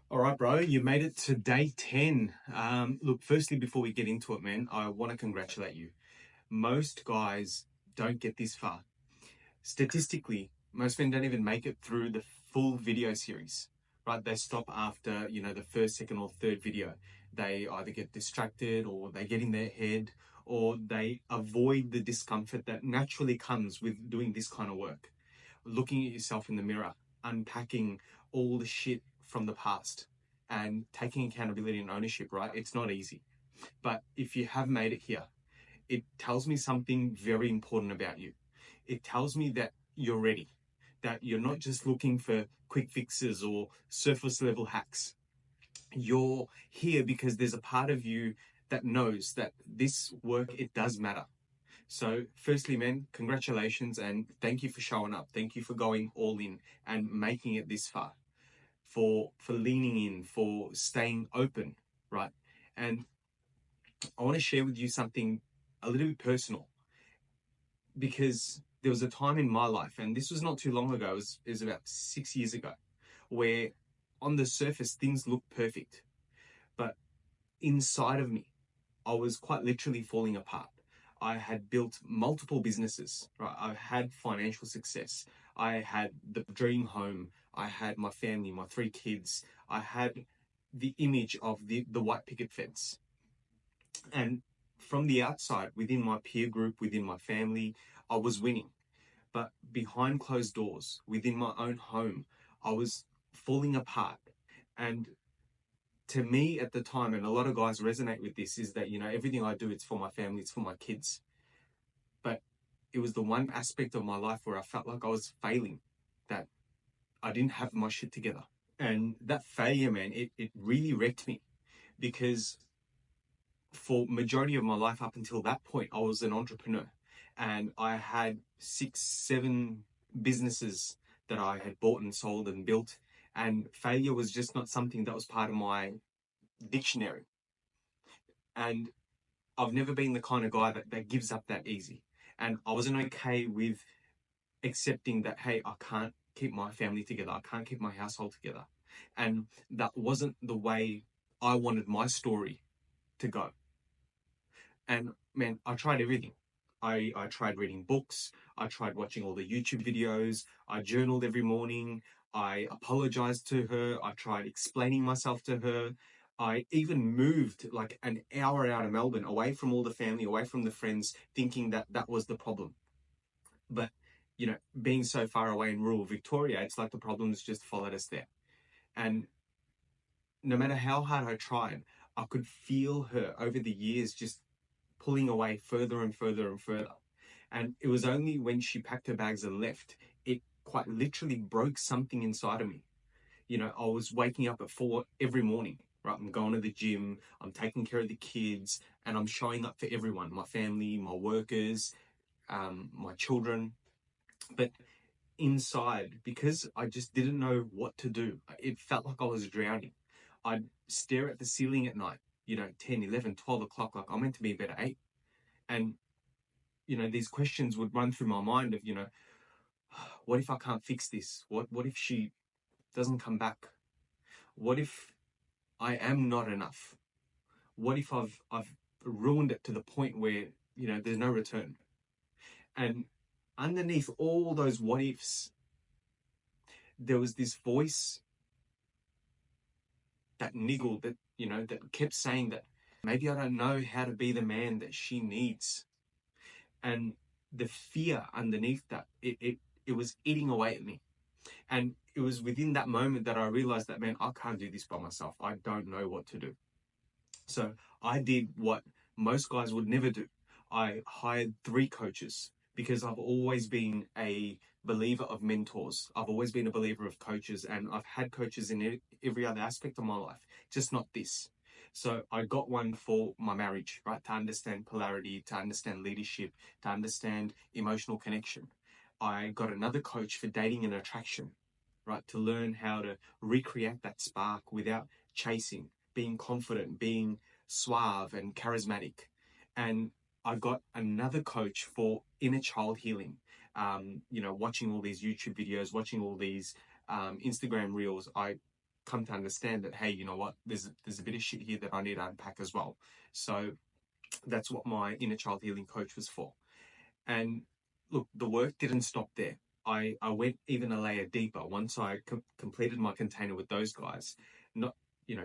All right, bro, you made it to day 10. Look, firstly, before we get into it, man, I want to congratulate you. Most guys don't get this far. Statistically, most men don't even make it through the full video series, right? They stop after, the first, second, or third video. They either get distracted or they get in their head or they avoid the discomfort that naturally comes with doing this kind of work. Looking at yourself in the mirror, unpacking all the shit from the past and taking accountability and ownership, right? It's not easy. But if you have made it here, it tells me something very important about you. It tells me that you're ready, that you're not just looking for quick fixes or surface level hacks. You're here because there's a part of you that knows that this work, it does matter. So firstly, man, congratulations and thank you for showing up. Thank you for going all in and making it this far, for leaning in, for staying open, right? And I want to share with you something a little bit personal, because there was a time in my life, and this was not too long ago, it was about 6 years ago, where on the surface things looked perfect. But inside of me, I was quite literally falling apart. I had built multiple businesses, right? I had financial success. I had the dream home. I had my family, my 3 kids. I had the image of the white picket fence. And from the outside, within my peer group, within my family, I was winning. But behind closed doors, within my own home, I was falling apart. And to me at the time, and a lot of guys resonate with this, is that, everything I do, it's for my family, it's for my kids. But it was the one aspect of my life where I felt like I was failing, that I didn't have my shit together. And that failure, man, it really wrecked me, because for majority of my life up until that point, I was an entrepreneur and I had 6, 7 businesses that I had bought and sold and built. And failure was just not something that was part of my dictionary. And I've never been the kind of guy that gives up that easy. And I wasn't okay with accepting that, hey, I can't keep my family together. I can't keep my household together. And that wasn't the way I wanted my story to go. And man, I tried everything. I tried reading books. I tried watching all the YouTube videos. I journaled every morning. I apologized to her. I tried explaining myself to her. I even moved like an hour out of Melbourne, away from all the family, away from the friends, thinking that that was the problem. But, being so far away in rural Victoria, it's like the problems just followed us there. And no matter how hard I tried, I could feel her over the years just pulling away further and further and further. And it was only when she packed her bags and left, it quite literally broke something inside of me. I was waking up at 4 every morning, right? I'm going to the gym, I'm taking care of the kids, and I'm showing up for everyone, my family, my workers, my children. But inside, because I just didn't know what to do, it felt like I was drowning. I'd stare at the ceiling at night, 10, 11, 12 o'clock, like I'm meant to be in bed at 8. And, these questions would run through my mind of, what if I can't fix this? What if she doesn't come back? What if I am not enough? What if I've ruined it to the point where, there's no return? And underneath all those what ifs, there was this voice that niggled, that kept saying that maybe I don't know how to be the man that she needs. And the fear underneath that, it was eating away at me. And it was within that moment that I realized that, man, I can't do this by myself. I don't know what to do. So I did what most guys would never do. I hired 3 coaches, because I've always been a believer of mentors. I've always been a believer of coaches, and I've had coaches in every other aspect of my life, just not this. So I got one for my marriage, right? To understand polarity, to understand leadership, to understand emotional connection. I got another coach for dating and attraction, right? To learn how to recreate that spark without chasing, being confident, being suave and charismatic. And I got another coach for inner child healing. Watching all these YouTube videos, watching all these Instagram reels, I come to understand that, hey, you know what, there's a bit of shit here that I need to unpack as well. So that's what my inner child healing coach was for. And look, the work didn't stop there. I went even a layer deeper once I completed my container with those guys, not,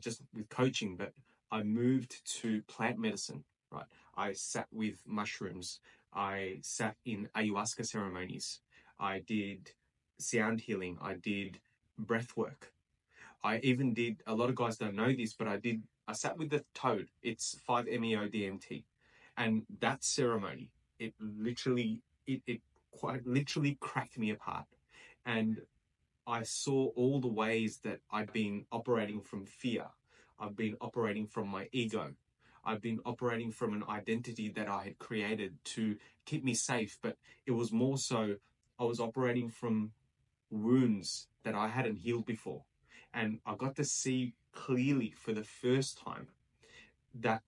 just with coaching, but I moved to plant medicine, right? I sat with mushrooms. I sat in ayahuasca ceremonies. I did sound healing. I did breath work. I even did, a lot of guys don't know this, but I sat with the toad. It's 5-MeO DMT. And that ceremony, it literally, it quite literally cracked me apart. And I saw all the ways that I'd been operating from fear. I've been operating from my ego. I've been operating from an identity that I had created to keep me safe. But it was more so, I was operating from wounds that I hadn't healed before. And I got to see clearly for the first time that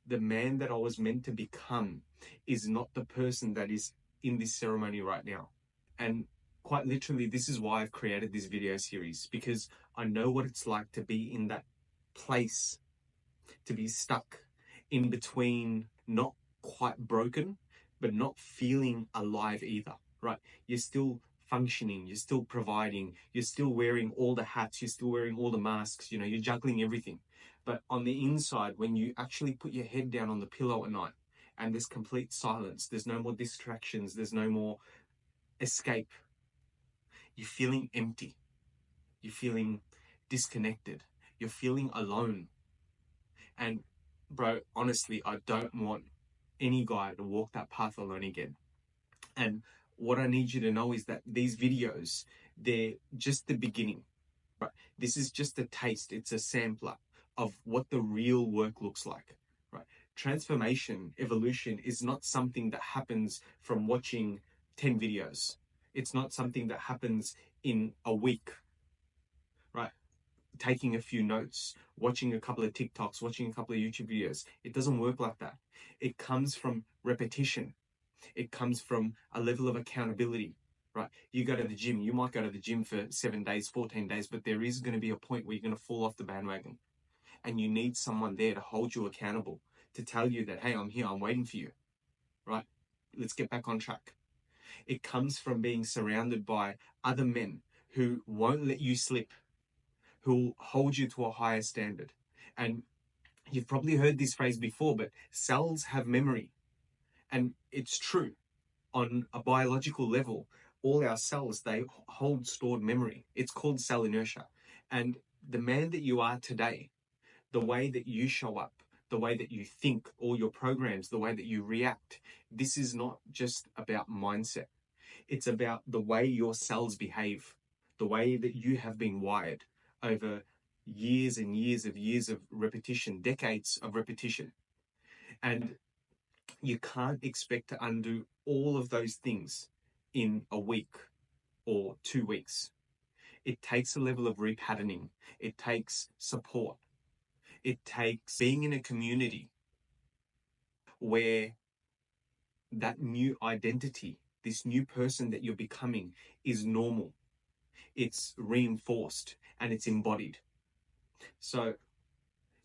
the man that I was meant to become is not the person that is in this ceremony right now. And quite literally, this is why I've created this video series, because I know what it's like to be in that place, to be stuck in between, not quite broken, but not feeling alive either, right? You're still functioning, you're still providing, you're still wearing all the hats, you're still wearing all the masks, you're juggling everything. But on the inside, when you actually put your head down on the pillow at night and there's complete silence, there's no more distractions, there's no more escape, you're feeling empty, you're feeling disconnected, you're feeling alone. And bro, honestly, I don't want any guy to walk that path alone again. And what I need you to know is that these videos, they're just the beginning. Right? This is just a taste, it's a sampler of what the real work looks like. Right? Transformation, evolution is not something that happens from watching 10 videos. It's not something that happens in a week. Right? Taking a few notes, watching a couple of TikToks, watching a couple of YouTube videos. It doesn't work like that. It comes from repetition. It comes from a level of accountability, right? You go to the gym, you might go to the gym for 7 days, 14 days, but there is going to be a point where you're going to fall off the bandwagon. And you need someone there to hold you accountable, to tell you that, hey, I'm here, I'm waiting for you, right? Let's get back on track. It comes from being surrounded by other men who won't let you slip, who will hold you to a higher standard. And you've probably heard this phrase before, but cells have memory. And it's true. On a biological level, all our cells, they hold stored memory. It's called cell inertia. And the man that you are today, the way that you show up, the way that you think, all your programs, the way that you react, this is not just about mindset. It's about the way your cells behave, the way that you have been wired over years and years of repetition, decades of repetition. And you can't expect to undo all of those things in a week or 2 weeks. It takes a level of repatterning. It takes support. It takes being in a community where that new identity, this new person that you're becoming, is normal. It's reinforced and it's embodied. So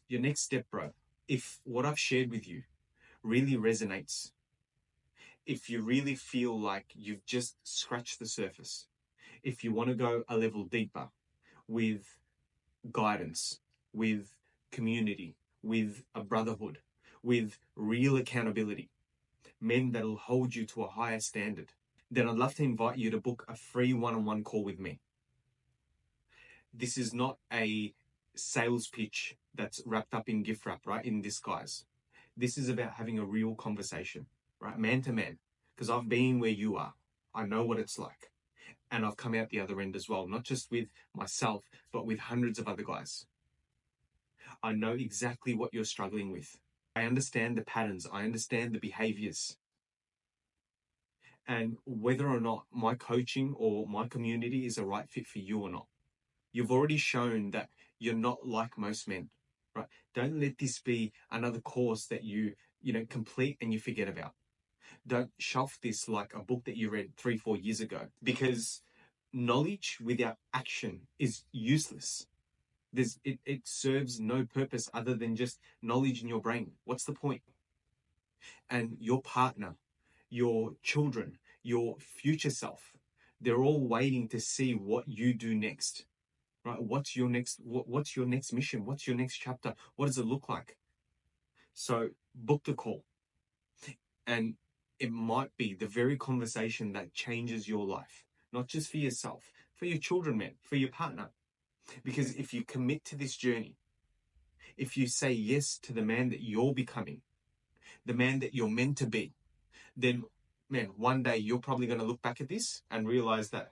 your next step, bro, if what I've shared with you really resonates, if you really feel like you've just scratched the surface, if you want to go a level deeper with guidance, with community, with a brotherhood, with real accountability, men that'll hold you to a higher standard, then I'd love to invite you to book a free one-on-one call with me. This is not a sales pitch that's wrapped up in gift wrap, right, in disguise. This is about having a real conversation, right, man to man, because I've been where you are. I know what it's like. And I've come out the other end as well, not just with myself, but with hundreds of other guys. I know exactly what you're struggling with. I understand the patterns. I understand the behaviors. And whether or not my coaching or my community is a right fit for you or not. You've already shown that you're not like most men, right? Don't let this be another course that you complete and you forget about. Don't shelf this like a book that you read 3-4 years ago, because knowledge without action is useless. It serves no purpose other than just knowledge in your brain. What's the point? And your partner, your children, your future self, they're all waiting to see what you do next. Right? What's your next mission? What's your next chapter? What does it look like? So book the call. And it might be the very conversation that changes your life, not just for yourself, for your children, man, for your partner. Because if you commit to this journey, if you say yes to the man that you're becoming, the man that you're meant to be, then, man, one day you're probably going to look back at this and realize that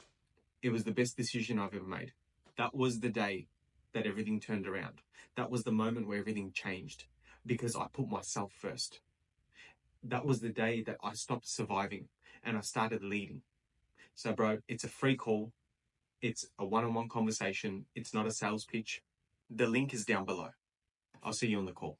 it was the best decision I've ever made. That was the day that everything turned around. That was the moment where everything changed because I put myself first. That was the day that I stopped surviving and I started leading. So, bro, it's a free call. It's a one-on-one conversation. It's not a sales pitch. The link is down below. I'll see you on the call.